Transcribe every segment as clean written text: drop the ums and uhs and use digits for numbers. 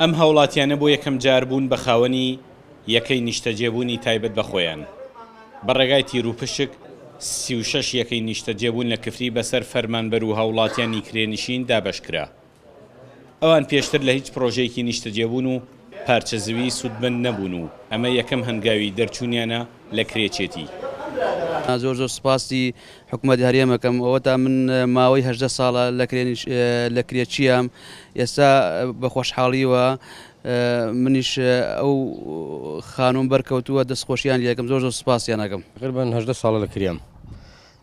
ئەم هاوڵاتیانە بۆ یەکەم جار بوون بە خاوەنی یەکەی نیشتەجێبوونی تایبەت بە خۆیان. بە ڕێگای تیرروپشک 36 یەکەی نیشتەجێبوون لە کفری بەسەر فەرمانبەر و هاوڵاتیانی کرێنشین دابەشکرا. ئەوان پێشتر لە هیچ پرۆژەیەکی نیشتەجێبوون و پارچەزوی سوودمەند نەبوون و ئەمە یەکەم هەنگاوی دەرچوونیانە لە کرێچێتی. زۆر سوپاسی حکوومەتی هەرێمەکەم ئەوە تا من ماوەی 18 ساڵە لە کرێچیام ئێستا بە خۆشحاڵیوە منیش ئەو خانوم بەرکەوتووە دەستخۆشییان یەکەم زۆر سوپاسیان ئەەکەم. تقریباً 18 ساڵە لە کریام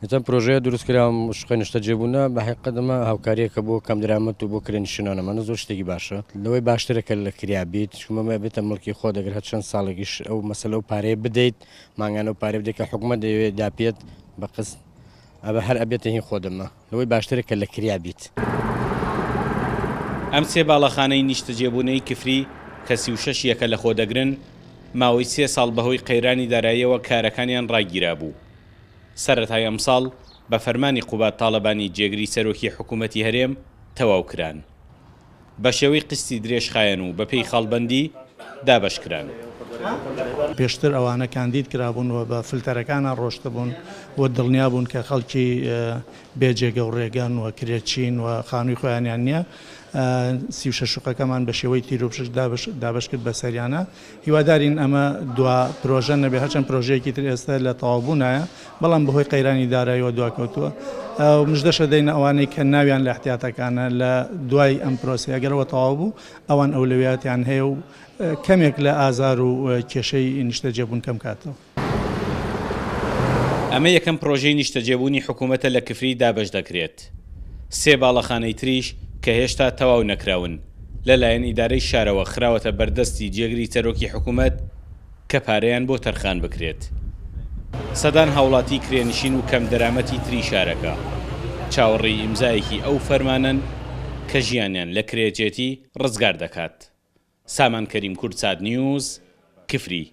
ئێستا پرۆژەیە دروستکرام شقی نیشتەجێبوونە بە حقیقەتەمە هاوکاریەکە بۆ کەم درامەت و بۆ کرێنشینانەمانە زۆر شتێکی باشە لەوەی باشترەکە لە کریابیت شمەمە بێتە مڵکی خۆ دەگەر هەر چەند ساڵێکیش ئەو مەسەلە و پارەیە بدەیت ماگانە و پارێ بدەیت کە حکوومەت دەوێت داپێت بە قسم ئەبە هەر ئەبێتە هین خۆ دەمە لەوەی باشترەکە لە کریابیت. ئەم سێ باڵەخانەی نیشتەجێبوونەی کفری کە 36 یەکە لە خۆ دەگرن ماوەی 3 ساڵ بەهۆی قەیرانی داراییەوە کارەکانیان ڕاگیرا بوو. سەرەتای ئەم ساڵ بە فەرمانی قوبات تاڵەبانی جێگری سەرۆکی حکوومەتی هەرێم تەواو کران. بە شێوەی قستی درێژخایەن و بەپێی خاڵبەندی دابەشکران. پێشتر ئەوانە کاندید کرابوون و بە فلتەرەکانە ڕۆشتە بوون و دڵنیا بوون کە خەڵکی بێجێگە و ڕێگەن و کرێچین و خانووی خۆیانیان نییە. 36 شوقەکەمان بە شێوەی تیرروپشک دابش کرد بە سەریانە. هیوادارین ئەمە دوا پرۆژە نەبێ هەرچەند پرۆژەیەکی تر ئێستا لە تەواوبوونایە بەڵام بەهۆی قەیرانی داراییەوە دواکەوتووە. مژدەشە دەین ئەوانەی کە ناویان لە احتیاتەکانە لە دوای ئەم پرۆسە ئەگەرەوە تەواو بوو ئەوان ئەولویاتیان هەیە و کەمێک لە ئازار و کێشەی نیشتەجێبوون کەم کاتەوە. ئەمە یەکەم پرۆژەی نیشتەجێبوونی حکوومەتە لە کفری دابش دەکرێت. سێ باڵەخانەی تریش کە هێشتا تەواو نەکراون لەلایەن ئیدارەی شارەوە خراوەتە بەردەستی جێگری سەرۆکی حکوومەت کە پارەیان بۆ تەرخان بکرێت. سەدان هاوڵاتی کرێنشین و کەم دەرامەتی تری شارەکە چاوەڕێی ئیمزایەکی ئەو فەرمانن کە ژیانیان لە کرێچێتی ڕزگار دەکات. سامان کەریم کورد سات نیوز کفری.